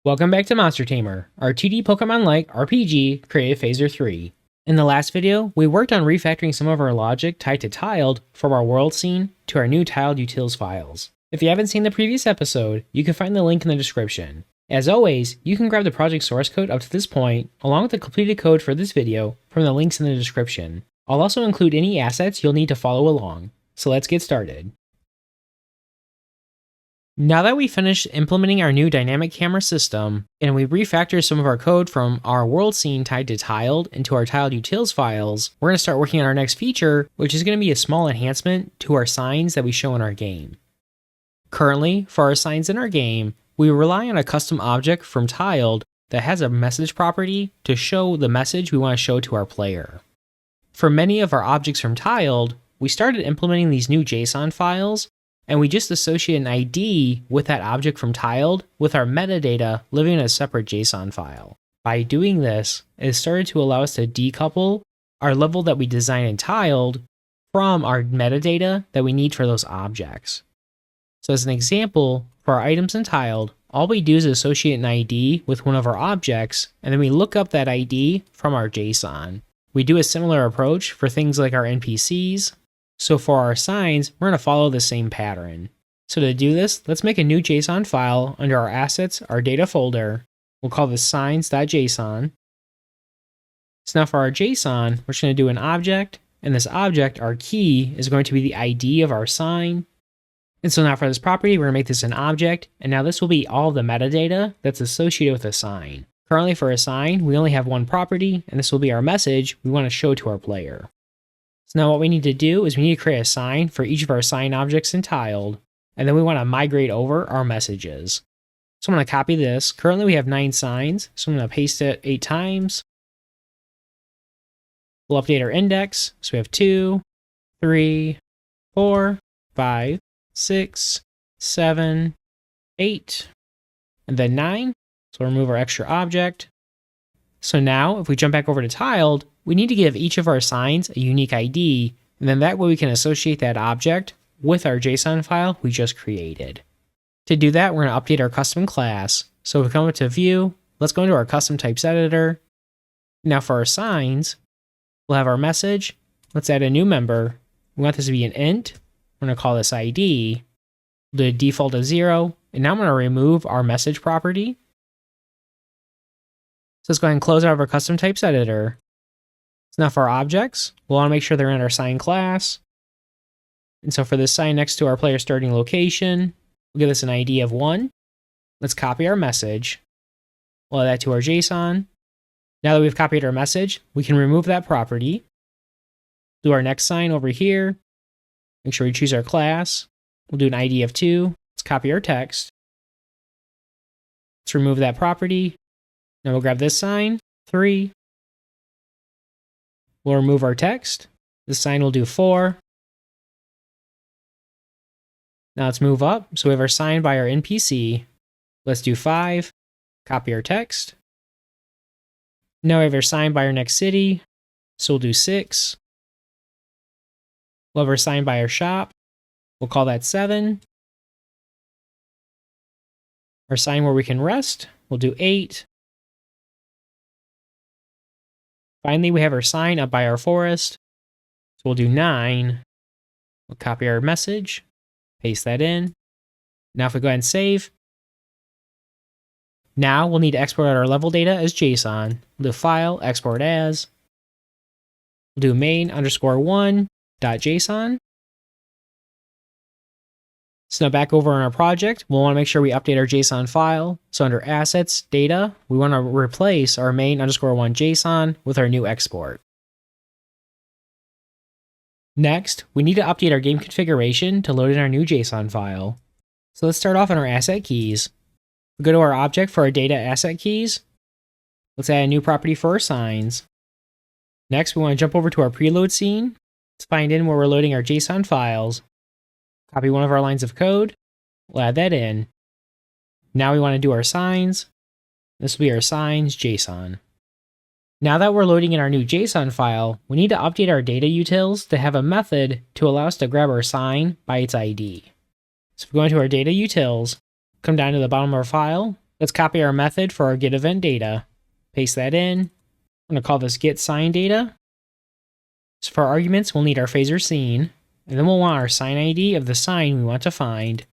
Welcome back to MonsterTamer, our 2D Pokemon-like RPG created Phaser 3. In the last video, we worked on refactoring some of our logic tied to tiled from our world scene to our new tiled utils files. If you haven't seen the previous episode, you can find the link in the description. As always, you can grab the project source code up to this point, along with the completed code for this video, from the links in the description. I'll also include any assets you'll need to follow along. So let's get started. Now that we finished implementing our new dynamic camera system, and we refactored some of our code from our world scene tied to tiled into our tiled utils files, we're going to start working on our next feature, which is going to be a small enhancement to our signs that we show in our game. Currently, for our signs in our game, we rely on a custom object from tiled that has a message property to show the message we want to show to our player. For many of our objects from tiled, we started implementing these new JSON files, and we just associate an ID with that object from tiled with our metadata living in a separate JSON file. By doing this, it started to allow us to decouple our level that we design in tiled from our metadata that we need for those objects. So as an example, for our items in tiled, all we do is associate an ID with one of our objects, and then we look up that ID from our JSON. We do a similar approach for things like our NPCs. So for our signs, we're going to follow the same pattern. So to do this, let's make a new JSON file under our assets, our data folder. We'll call this signs.json. So now for our JSON, we're just going to do an object, and this object, our key, is going to be the ID of our sign. And so now for this property, we're going to make this an object, and now this will be all the metadata that's associated with a sign. Currently for a sign, we only have one property, and this will be our message we want to show to our player. So now what we need to do is we need to create a sign for each of our sign objects in tiled, and then we want to migrate over our messages. So I'm going to copy this. Currently we have 9 signs, so I'm going to paste it 8 times. We'll update our index. So we have 2, 3, 4, 5, 6, 7, 8, and then 9. So we'll remove our extra object. So now if we jump back over to tiled, we need to give each of our signs a unique ID, and then that way we can associate that object with our JSON file we just created. To do that, we're going to update our custom class. So if we come up to view, let's go into our custom types editor. Now for our signs, we'll have our message. Let's add a new member. We want this to be an int. We're going to call this ID. The default is 0. And now I'm going to remove our message property. So let's go ahead and close out of our custom types editor. So now for our objects, we'll want to make sure they're in our sign class. And so for this sign next to our player starting location, we'll give this an ID of 1. Let's copy our message. We'll add that to our JSON. Now that we've copied our message, we can remove that property. Do our next sign over here. Make sure we choose our class. We'll do an ID of 2. Let's copy our text. Let's remove that property. Now we'll grab this sign, 3. We'll remove our text. This sign will do 4. Now let's move up. So we have our sign by our NPC. Let's do 5. Copy our text. Now we have our sign by our next city. So we'll do 6. We'll have our sign by our shop. We'll call that 7. Our sign where we can rest. We'll do 8. Finally, we have our sign up by our forest. So we'll do 9. We'll copy our message, paste that in. Now if we go ahead and save, now we'll need to export out our level data as JSON. We'll do file, export as. We'll do main_1.json. So now back over on our project, we'll want to make sure we update our JSON file. So under assets, data, we want to replace our main_1.json with our new export. Next, we need to update our game configuration to load in our new JSON file. So let's start off on our asset keys. We'll go to our object for our data asset keys. Let's add a new property for our signs. Next, we want to jump over to our preload scene. Let's find in where we're loading our JSON files. Copy one of our lines of code. We'll add that in. Now we want to do our signs. This will be our signs JSON. Now that we're loading in our new JSON file, we need to update our data utils to have a method to allow us to grab our sign by its ID. So if we go into our data utils, come down to the bottom of our file, Let's copy our method for our get event data. Paste that in. I'm going to call this get sign data. So for our arguments, we'll need our phaser scene, and then we'll want our sign ID of the sign we want to find.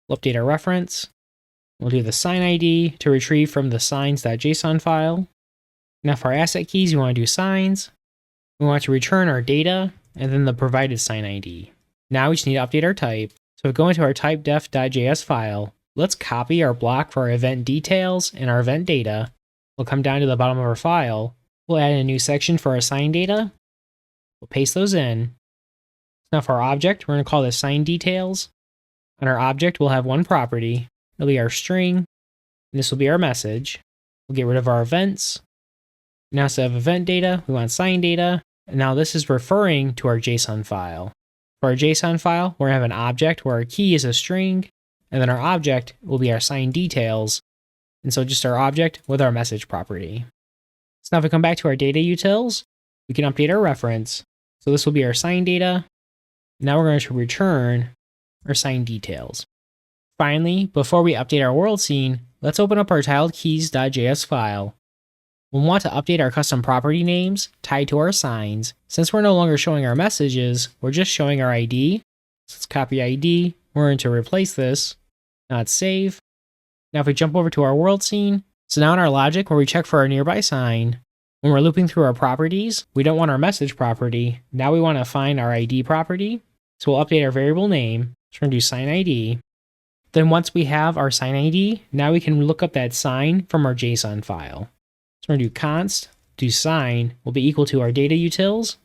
We'll update our reference. We'll do the sign ID to retrieve from the signs.json file. Now for our asset keys, we want to do signs. We want to return our data and then the provided sign ID. Now we just need to update our type. So go into our typedef.js file. Let's copy our block for our event details and our event data. We'll come down to the bottom of our file. We'll add a new section for our sign data. We'll paste those in. Now for our object, we're going to call this sign details. On our object, we'll have one property. It'll be our string. And this will be our message. We'll get rid of our events. Now instead of event data, we want sign data. And now this is referring to our JSON file. For our JSON file, we're going to have an object where our key is a string, and then our object will be our sign details. And so just our object with our message property. So now if we come back to our data utils, we can update our reference. So this will be our sign data. Now we're going to return our sign details. Finally, before we update our world scene, let's open up our tiledkeys.js file. We'll want to update our custom property names tied to our signs. Since we're no longer showing our messages, we're just showing our ID. So let's copy ID. We're going to replace this. Now let's save. Now if we jump over to our world scene, so now in our logic where we check for our nearby sign, when we're looping through our properties, we don't want our message property. Now we want to find our ID property. So we'll update our variable name. So we're going to do sign ID. Then once we have our sign ID, now we can look up that sign from our JSON file. So we're going to do const, do sign, will be equal to our data utils.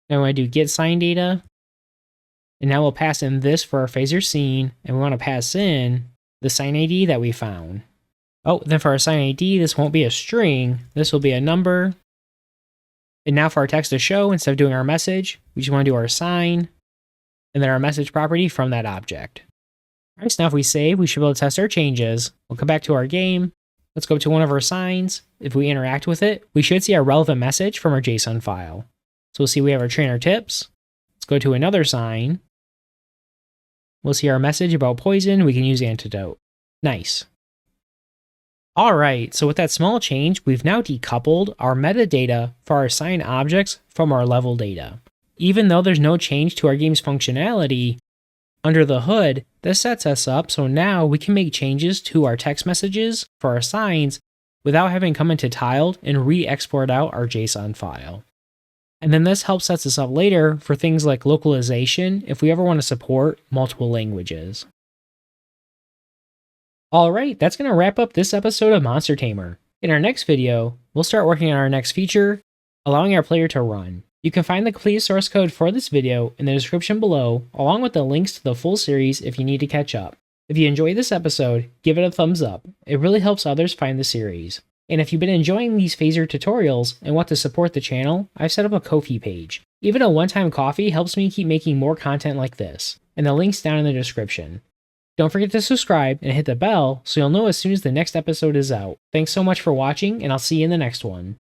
Now we're going to do get sign data. And now we'll pass in this for our phaser scene, and we want to pass in the sign ID that we found. Oh, then for our sign ID, this won't be a string, this will be a number. And now for our text to show, instead of doing our message, we just want to do our sign, and then our message property from that object. All right, so now if we save, we should be able to test our changes. We'll come back to our game. Let's go to one of our signs. If we interact with it, we should see our relevant message from our JSON file. So we'll see we have our trainer tips. Let's go to another sign. We'll see our message about poison. We can use antidote. Nice. All right, so with that small change, we've now decoupled our metadata for our sign objects from our level data. Even though there's no change to our game's functionality, under the hood, this sets us up so now we can make changes to our text messages for our signs without having to come into tiled and re-export out our JSON file. And then this helps sets us up later for things like localization if we ever want to support multiple languages. Alright, that's going to wrap up this episode of MonsterTamer. In our next video, we'll start working on our next feature, allowing our player to run. You can find the complete source code for this video in the description below, along with the links to the full series if you need to catch up. If you enjoyed this episode, give it a thumbs up. It really helps others find the series. And if you've been enjoying these phaser tutorials and want to support the channel, I've set up a Ko-fi page. Even a one-time coffee helps me keep making more content like this, and the link's down in the description. Don't forget to subscribe and hit the bell so you'll know as soon as the next episode is out. Thanks so much for watching, and I'll see you in the next one.